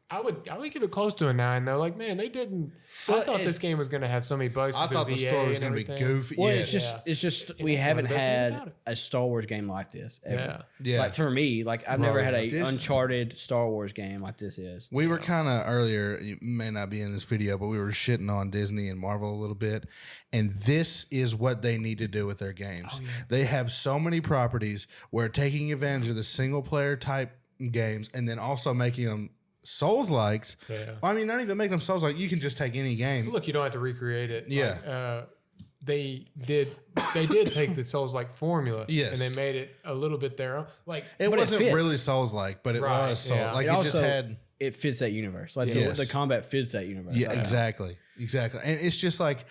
I would give it close to a 9 though. Like, man, they didn't. I Well, thought this it's- game was gonna have so many bugs. I thought the story was going to be goofy. Well, Yes. it's just And we that's one haven't of the best things had about it. a Star Wars game like this ever. Yeah. Yeah. Like for me, like I've never had a This- Uncharted Star Wars game like this is. We were kind of earlier, you may not be in this video, but we were shitting on Disney and Marvel a little bit. And this is what they need to do with their games. They have so many properties where taking advantage of the single player type games and then also making them Souls likes. Yeah. I mean, not even make them Souls like. You can just take any game. Look, you don't have to recreate it. Yeah. Like, they did take the Souls like formula. Yes. And they made it a little bit their own. Like, It But it wasn't fits. really Souls like, but it Right, was Souls. yeah. Like It it just also- had. It fits that universe. Like Yes. the combat fits that universe. Yeah, Like, exactly. And it's just like,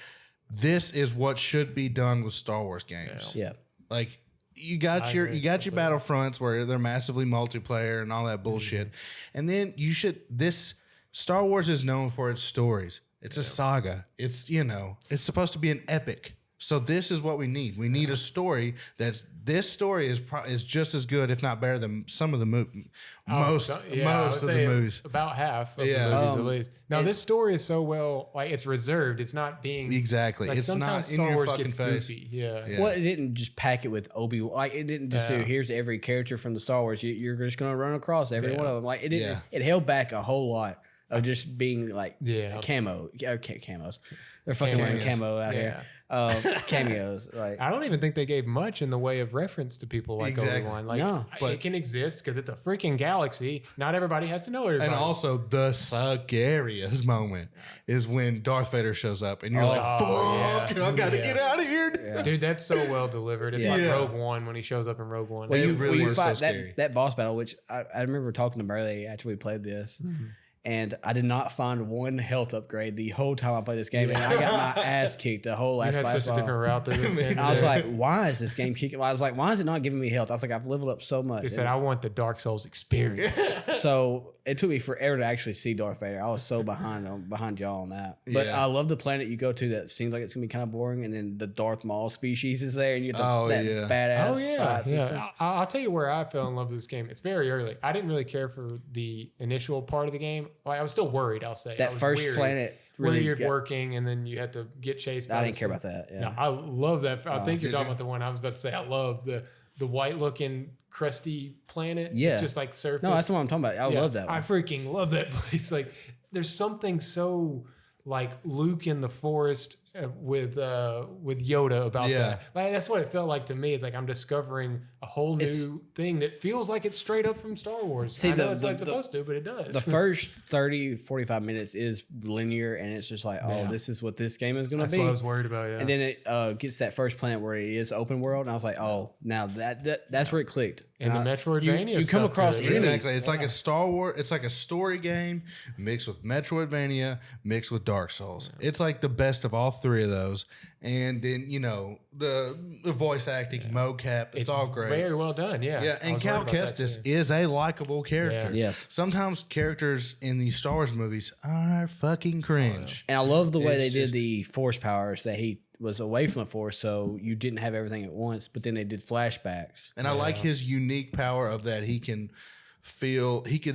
this is what should be done with Star Wars games. Yeah. Like you got your agree Battlefronts where they're massively multiplayer and all that bullshit. And then this Star Wars is known for its stories. It's a saga. It's it's supposed to be an epic. So this is what we need. We need a story this story is just as good, if not better, than some of the most of the movies. About half of Yeah. the movies, at least. Now, this story is so well, like, it's reserved. It's not being Exactly. Like, It's not sometimes in Star your Wars fucking gets face. goofy. Yeah. Yeah. Well, it didn't just pack it with Obi-Wan. Like it didn't just do Yeah. here's every character from the Star Wars. You're just gonna run across every one of them. Like it didn't. Yeah. It held back a whole lot of just being like camos. They're fucking wearing Cameos. camo out here. Cameos. Like I don't even think they gave much in the way of reference to people like Exactly. Obi-Wan. Like, No. But- it can exist because it's a freaking galaxy. Not everybody has to know everybody. And also the scariest moment is when Darth Vader shows up and you're like, fuck, yeah. I gotta Yeah. get out of here. Dude, that's so well delivered. It's like Yeah. Rogue One when he shows up in Rogue One. Well, It you really is so fight scary. that boss battle, which I remember talking to Burley after we played this, and I did not find one health upgrade the whole time I played this game, and I got my ass kicked the whole you last had boss such a battle. different route through this game. And I was too. like, why is this game kicking? I was like, why is it not giving me health? I was like, I've leveled up so much. they said, I want the Dark Souls experience. So it took me forever to actually see Darth Vader. I was so behind y'all on that. But Yeah. I love the planet you go to that seems like it's gonna be kind of boring, and then the Darth Maul species is there, and you get that yeah. badass Oh yeah, fight system. yeah. I'll tell you where I fell in love with this game. It's very early. I didn't really care for the initial part of the game. Like, I was still worried. I'll say I That was first weary, planet where really you're got- working and then you have to get chased. By I the didn't care sun. about that. Yeah. No, I love that. I think you're Did talking you? about the one I was about to say. I love the white looking crusty planet. Yeah. It's just like surface. No, that's what I'm talking about. I Yeah, love that one. I freaking love that place. Like, there's something so like Luke in the forest with Yoda about Yeah. that. Like, that's what it felt like to me. It's like I'm discovering a whole new thing that feels like it's straight up from Star Wars. See, I know the- it's the- not supposed to, but it does. The first 30, 45 minutes is linear, and it's just like, oh, Yeah. this is what this game is going to that's be. what I was worried about. Yeah. And then it gets that first planet where it is open world, and I was like, oh, now that's where it clicked. And the Metroidvania you come stuff, across too. enemies. Exactly. It's like a Star Wars. It's like a story game mixed with Metroidvania, mixed with Dark Souls. It's like the best of all three of those. And then the voice acting, mocap, it's all great. Very well done. Yeah. Yeah, I and was Cal worried about that, Kestis too. is a likable character. Yeah. Yes. Sometimes characters in these Star Wars movies are fucking cringe. And I love the way It's they did just- the force powers, that he was away from the force, so you didn't have everything at once, but then they did flashbacks. And I like his unique power of that he can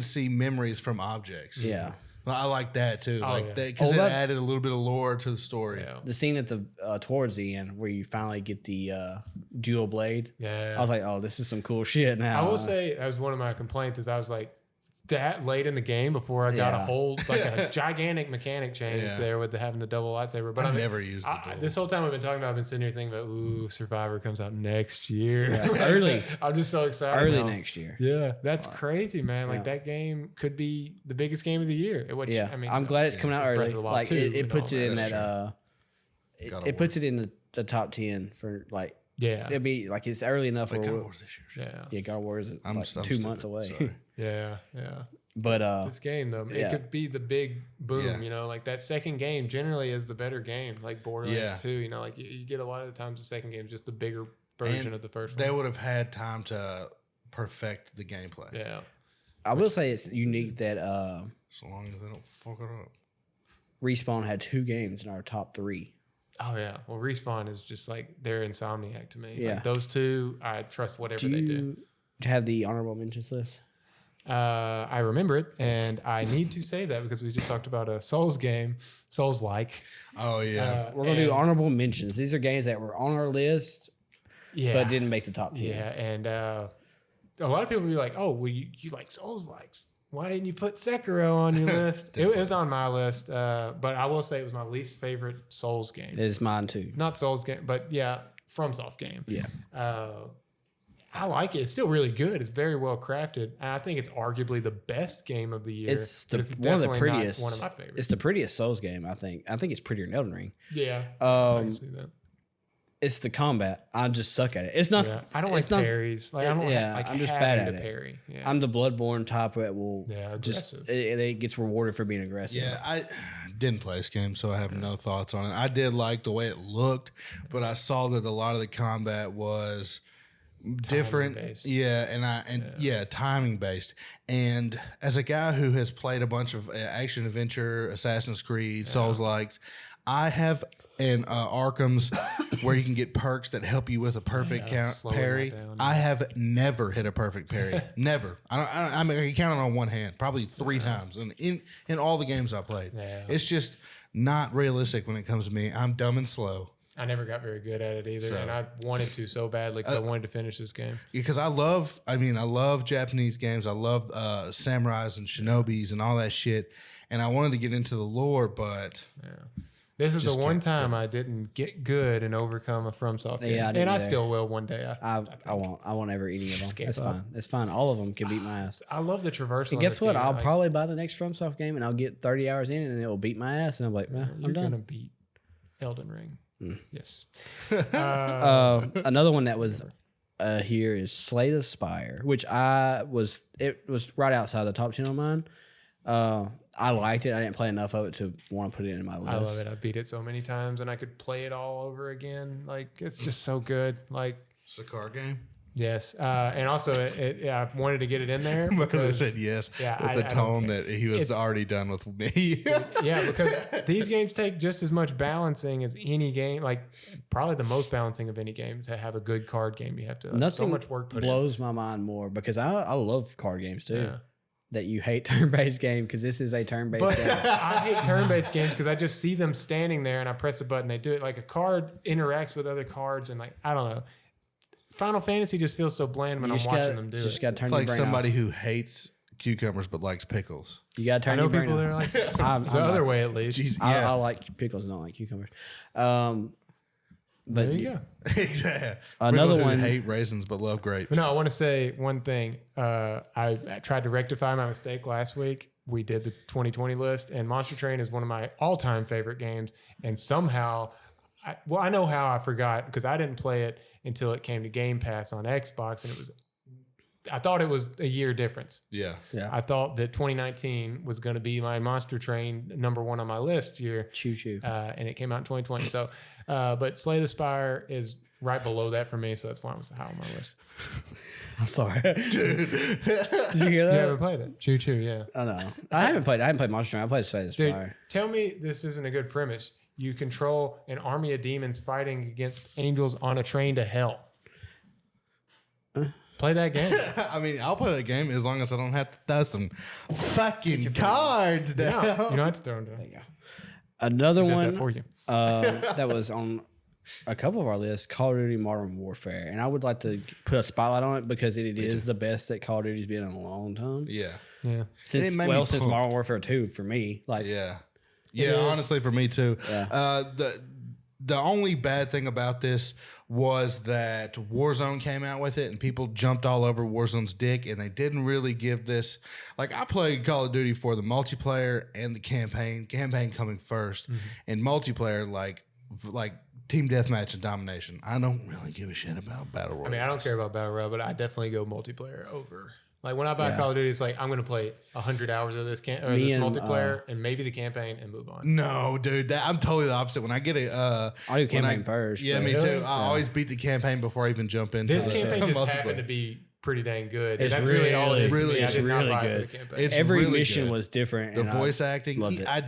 see memories from objects. Yeah. I like that too. yeah. That because Oh, it that- added a little bit of lore to the story. Yeah. The scene at the towards the end where you finally get the dual blade. Yeah. I was like, oh, this is some cool shit now. I will say that was one of my complaints is I was like, that late in the game before I got a Yeah. whole like a gigantic mechanic change Yeah. there with having the double lightsaber. But I I mean, never used the dual. this whole time I've been talking about, I've been sitting here thinking about, ooh, Survivor comes out next year. Early. I'm just so excited. Early now. next year. Yeah, that's crazy, man. Like, Yeah. that game could be the biggest game of the year. Which, Yeah, I mean, I'm glad it's coming out Breath of early. the Wild Like 2 it and puts all it in That's that it puts it in the top 10 for like. Yeah, it'd be like it's early enough. God of War's this year. Yeah, God of War is I'm like 2 months away. Sorry. Yeah. But This game though, it could be the big boom. You know, like that second game generally is the better game. Like Borderlands 2. You know, like you get a lot of the times the second game is just the bigger version of the first one. They would have had time to perfect the gameplay. Yeah, I will say it's unique that So long as they don't fuck it up. Respawn had 2 games in our top 3. Oh yeah. Well, Respawn is just like they're Insomniac to me. Yeah. Like those two, I trust whatever they do. Do you have the honorable mentions list? I remember it, and I need to say that because we just talked about a Souls game, Souls-like. Oh yeah. We're gonna do honorable mentions. These are games that were on our list, but didn't make the top 10. Yeah, and a lot of people will be like, "Oh, well, you like Souls-likes? Why didn't you put Sekiro on your list?" It was on my list, but I will say it was my least favorite Souls game. It is mine too. Not Souls game, but yeah, FromSoft game. Yeah. I like it. It's still really good. It's very well crafted, and I think it's arguably the best game of the year. It's one of the definitely prettiest. not one of my favorites. It's the prettiest Souls game. I think it's prettier than Elden Ring. Yeah, I can see that. It's the combat. I just suck at it. It's not. Yeah. I don't like parries. Like I don't like I'm just bad at to it. parry. Yeah. I'm the Bloodborne type that will aggressive. it gets rewarded for being aggressive. Yeah, I didn't play this game, so I have no thoughts on it. I did like the way it looked, but I saw that a lot of the combat was different. Yeah, and timing based. And as a guy who has played a bunch of action adventure, Assassin's Creed, Souls likes, I have an Arkham's where you can get perks that help you with a perfect parry. I have never hit a perfect parry. Never. I can count it on one hand, probably 3 times in all the games I played. Yeah. It's just not realistic when it comes to me. I'm dumb and slow. I never got very good at it either, and I wanted to so badly because I wanted to finish this game. Because I love Japanese games. I love samurais and shinobis and all that shit, and I wanted to get into the lore, but this is the one time I didn't get good and overcome a FromSoft game, and I still will one day. I won't ever eat any of them. That's fine. It's fine. All of them can beat my ass. I love the traversal. And guess what? I'll probably buy the next FromSoft game, and I'll get 30 hours in, and it will beat my ass, and I'm like, I'm done. You're gonna beat Elden Ring. Yes. Another one that was here is Slay the Spire, which it was right outside the top 10 on mine. I liked it. I didn't play enough of it to want to put it in my list. I love it. I beat it so many times, and I could play it all over again. Like it's just so good. Like it's a car game. Yes, and also I wanted to get it in there because I said yes with the tone that he was already done with me. Yeah, because these games take just as much balancing as any game, like probably the most balancing of any game. To have a good card game, you have to so much work put in. Blows my mind more because I love card games too. Yeah. That you hate turn-based game because this is a turn-based game. I hate turn-based games because I just see them standing there and I press a button, they do it. Like a card interacts with other cards, and like I don't know. Final Fantasy just feels so bland when I'm watching them do it. Just gotta turn it's like somebody who hates cucumbers but likes pickles. You gotta turn your brain on. I know people that are like the other way at least. Jeez, I like pickles and don't like cucumbers. But there you go. Exactly. Another one. Hate raisins but love grapes. But no, I want to say one thing. I tried to rectify my mistake last week. We did the 2020 list, and Monster Train is one of my all-time favorite games. And somehow, I know how I forgot because I didn't play it until it came to Game Pass on Xbox, and I thought it was a year difference. Yeah. I thought that 2019 was going to be my Monster Train #1 on my list year. Choo. And it came out in 2020. So, but Slay the Spire is right below that for me, so that's why it was high on my list. I'm sorry. Dude. Did you hear that? You haven't played it. Choo, yeah. I know. I haven't played Monster Train. I played Slay the Spire. Dude, tell me this isn't a good premise. You control an army of demons fighting against angels on a train to hell. Play that game. I mean, I'll play that game as long as I don't have to throw some fucking cards down. No, you don't have to throw them down. There you go. Another one that for you. That was on a couple of our lists, Call of Duty Modern Warfare. And I would like to put a spotlight on it because it is the best that Call of Duty's been in a long time. Yeah. Since Modern Warfare 2 for me. Like Yeah, honestly, for me too. Yeah. The only bad thing about this was that Warzone came out with it and people jumped all over Warzone's dick, and they didn't really give this. Like, I played Call of Duty for the multiplayer and the campaign coming first, and multiplayer, like, like team deathmatch and domination. I don't really give a shit about battle royale. I mean, I don't care about battle royale, but I definitely go multiplayer over. Like when I buy Call of Duty, it's like I'm going to play 100 hours of this multiplayer and maybe the campaign and move on. No, dude, I'm totally the opposite. When I get I do campaign first. Yeah, me too. I always beat the campaign before I even jump into this campaign. Just happened to be pretty dang good. It's That's really all it is. Really, to me. I did not buy good. it for the campaign. Every really mission good. was different. The voice acting. loved it. I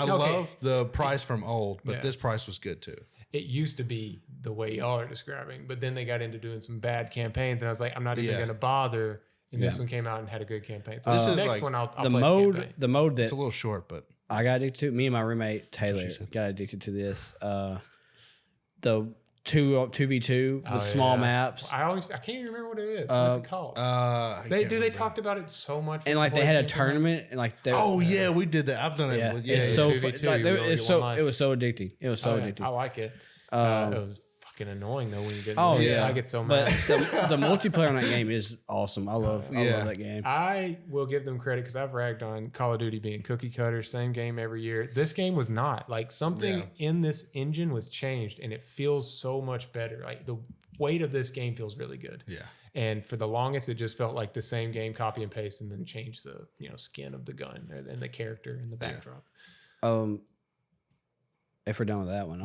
love the price from old, but Yeah. this price was good too. It used to be the way y'all are describing, but then they got into doing some bad campaigns, and I was like, I'm not even going to bother. And this one came out and had a good campaign. So this is next one, I'll play the mode that It's a little short, but I got addicted to. Me and my roommate Taylor got addicted to this. The 2v2, the small maps. I can't even remember what it is. What's it called? They talked about it so much. And like they had a tournament and like yeah, we did that. I've done it. Yeah, With, it's so 2v2, like, it was so addicting. It was so addicting. I like it. It was fucking annoying though when you get. I get so but mad. the multiplayer on that game is awesome. I love that game. I will give them credit because I've ragged on Call of Duty being cookie cutter, same game every year. This game was not. Like something in this engine was changed, and it feels so much better. Like the weight of this game feels really good. Yeah. And for the longest, it just felt like the same game, copy and paste, and then change the skin of the gun and the character and the backdrop. If we're done with that one,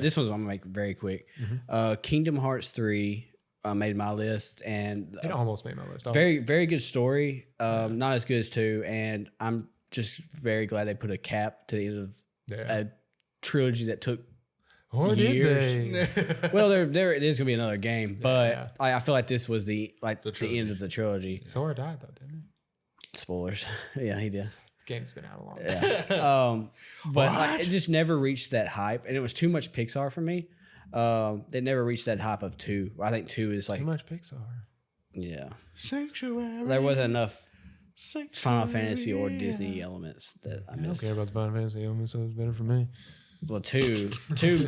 this one's I'm gonna make very quick. Mm-hmm. Kingdom Hearts 3 made my list, and it almost made my list. Very, very good story. Not as good as 2, and I'm just very glad they put a cap to the end of a trilogy that took years. Well, there it is gonna be another game, but I feel like this was the end of the trilogy. Sora died though, didn't he? Spoilers. Yeah, he did. Game's been out a long time. But like, it just never reached that hype, and it was too much Pixar for me. They never reached that hype of 2. I think 2 is like too much Pixar. Yeah, Sanctuary. There wasn't enough Final Fantasy or Disney elements that I missed. I don't care about the Final Fantasy elements, so it's better for me. Well, 2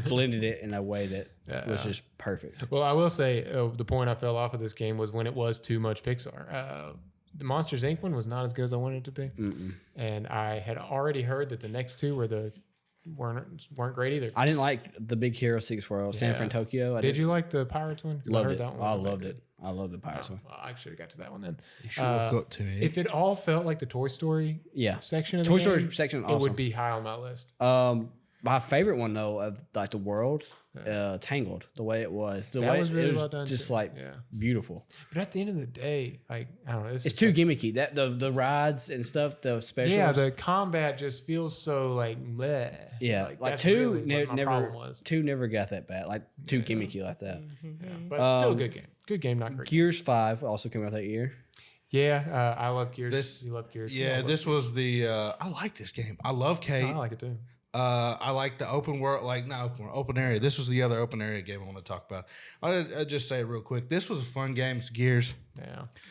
blended it in a way that was just perfect. Well, I will say the point I fell off of this game was when it was too much Pixar. The Monsters Inc. one was not as good as I wanted it to be, and I had already heard that the next 2 weren't great either. I didn't like the Big Hero 6 World, San Fran, Tokyo. Did you like the Pirates one? Loved it. I loved it. I love the Pirates one. Well, I should have got to that one then. You should have got to it. If it all felt like the Toy Story section of the Toy game, Story section, it would be high on my list. My favorite one though of like the world, Tangled, the way it was, it was well done just too. like beautiful. But at the end of the day, like I don't know, it's too gimmicky. That the rides and stuff, the specials. Yeah, the combat just feels so like bleh. Yeah, like 2 never got that bad. Like 2 gimmicky like that. Yeah, but still a good game. Good game, not great. Gears 5 also came out that year. Yeah, I love Gears. You love Gears. Yeah, this was the. I like this game. I love Kate. I like it too. I like the open world, open area. This was the other open area game I want to talk about. I'll just say it real quick. This was a fun game. It's Gears.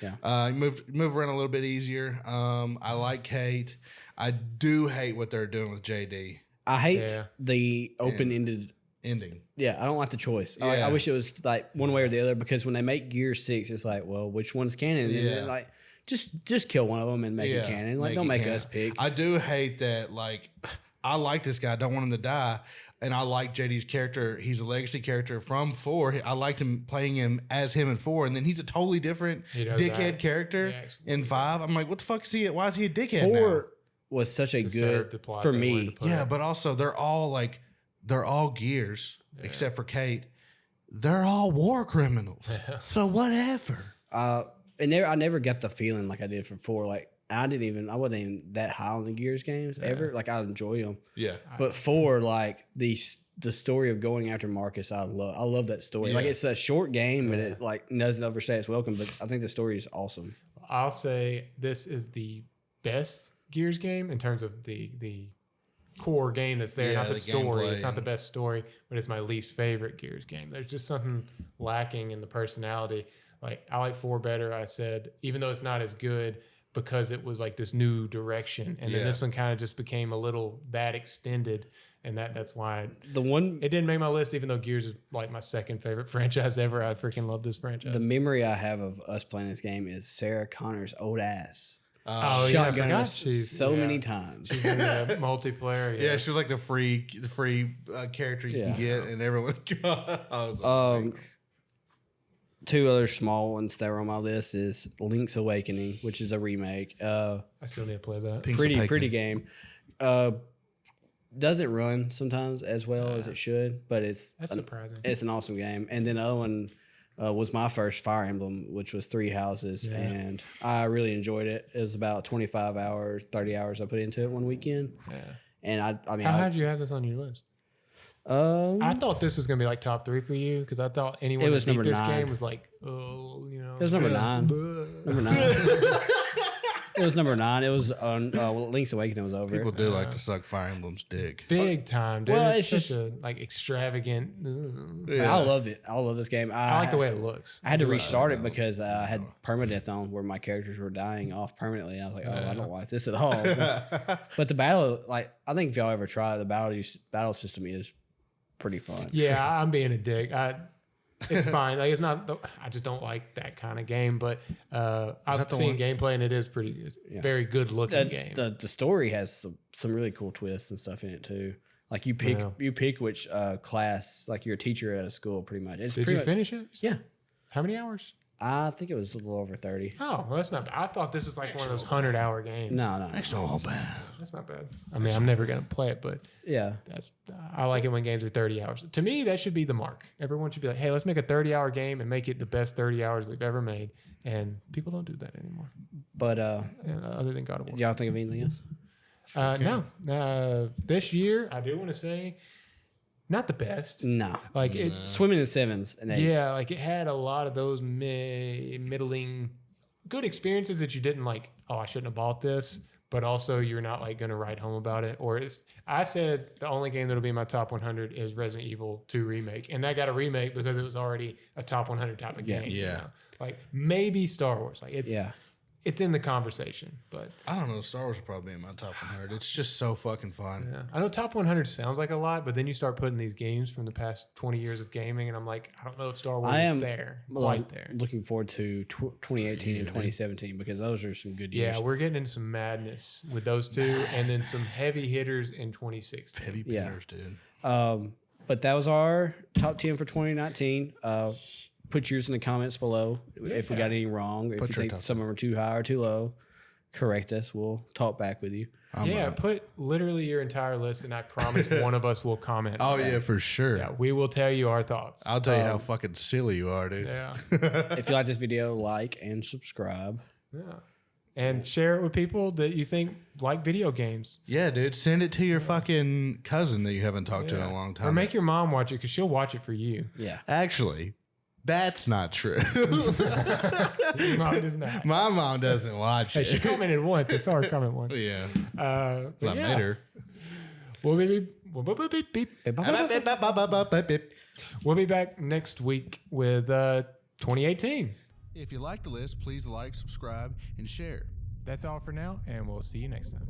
Yeah. You move around a little bit easier. I like Kate. I do hate what they're doing with JD. I hate the open-ended ending. Yeah, I don't like the choice. I wish it was like one way or the other, because when they make Gear 6, it's like, well, which one's canon? And like, just kill one of them and make it canon. Like, don't make us pick. I do hate that. Like, I like this guy. I don't want him to die. And I like JD's character. He's a legacy character from 4. I liked him playing him as him in 4. And then he's a totally different dickhead character in 5. I'm like, what the fuck is he? Why is he a dickhead 4 now? Was such a good for me. Yeah, but also they're all Gears except for Kate. They're all war criminals. So whatever. I never got the feeling like I did for 4. Like, I wasn't even that high on the Gears games ever. Like, I enjoy them. Yeah. But 4, like the story of going after Marcus, I love that story. Yeah. Like, it's a short game and it like doesn't overstay its welcome, but I think the story is awesome. I'll say this is the best Gears game in terms of the core game that's there, not the story. It's not the best story, but it's my least favorite Gears game. There's just something lacking in the personality. Like, I like 4 better. I said, even though it's not as good, because it was like this new direction, and then this one kind of just became a little that extended, and that's why it didn't make my list, even though Gears is like my second favorite franchise ever. I freaking love this franchise. The memory I have of us playing this game is Sarah Connor's old ass shotgun forgot us she's- so yeah. many times. She's in the multiplayer. Yeah, she was like the free character you can get, and everyone. Two other small ones that were on my list is Link's Awakening, which is a remake. I still need to play that. Pretty game. Doesn't run sometimes as well as it should, but That's surprising. It's an awesome game. And then the other one was my first Fire Emblem, which was 3 Houses, and I really enjoyed it. It was about 25 hours, 30 hours I put into it one weekend. Yeah. And I mean, How did you have this on your list? I thought this was gonna be like top 3 for you because I thought anyone It was that beat number this 9. game was like, oh, you know, it was number 9. Number 9. It was number 9. It was on Link's Awakening was over. People do like to suck Fire Emblem's dick. big time, dude. Well, it's it's such a like extravagant. I love it. I love this game. I like the way it looks. I had to restart it because I had permadeath on where my characters were dying off permanently. I was like, I don't like this at all. But the battle, like, I think if y'all ever try it, the battle system is pretty fun. Yeah, I'm being a dick. It's fine. Like it's not. I just don't like that kind of game. But I've seen gameplay and it is pretty. It's very good looking game. The story has some really cool twists and stuff in it too. Like you pick which class. Like you're a teacher at a school, pretty much. Did you finish it? Yeah. How many hours? I think it was a little over 30. Oh, well, that's not bad. I thought this was like one of those 100-hour games. No. That's not all bad. That's not bad. I mean, I'm never gonna play it, but Yeah. I like it when games are 30 hours. To me, that should be the mark. Everyone should be like, hey, let's make a 30-hour game and make it the best 30 hours we've ever made. And people don't do that anymore. But Other than God of War. y'all think of anything else? No. This year, I do want to say, not the best. No. Like it. Swimming in sevens and eights. Yeah, like it had a lot of those middling good experiences that you didn't like, oh, I shouldn't have bought this, but also you're not like going to write home about it. Or I said the only game that'll be in my top 100 is Resident Evil 2 Remake. And that got a remake because it was already a top 100 type of game. Yeah. You know? Like maybe Star Wars. Like it's in the conversation, but I don't know. Star Wars will probably be in my top 100. It's just so fucking fun. yeah. I know top 100 sounds like a lot, but then you start putting these games from the past 20 years of gaming, and I'm like, I don't know if Star Wars is there, quite there. Looking forward to 2018 and 2017 because those are some good years. Yeah, we're getting into some madness with those two, and then some heavy hitters in 2016. Heavy hitters, dude. But that was our top 10 for 2019. Put yours in the comments below if we got any wrong. If you think some of them are too high or too low, correct us. We'll talk back with you. Put literally your entire list, and I promise one of us will comment. Oh, yeah, for sure. Yeah, we will tell you our thoughts. I'll tell you how fucking silly you are, dude. Yeah. If you like this video, like and subscribe. Yeah. And share it with people that you think like video games. Yeah, dude. Send it to your fucking cousin that you haven't talked to in a long time. Or make your mom watch it because she'll watch it for you. Yeah. Actually, that's not true. Your mom does not. My mom doesn't watch Hey, it. she commented once. I saw her comment once. Yeah. But I made her. We'll be back next week with 2018. If you like the list, please like, subscribe, and share. That's all for now, and we'll see you next time.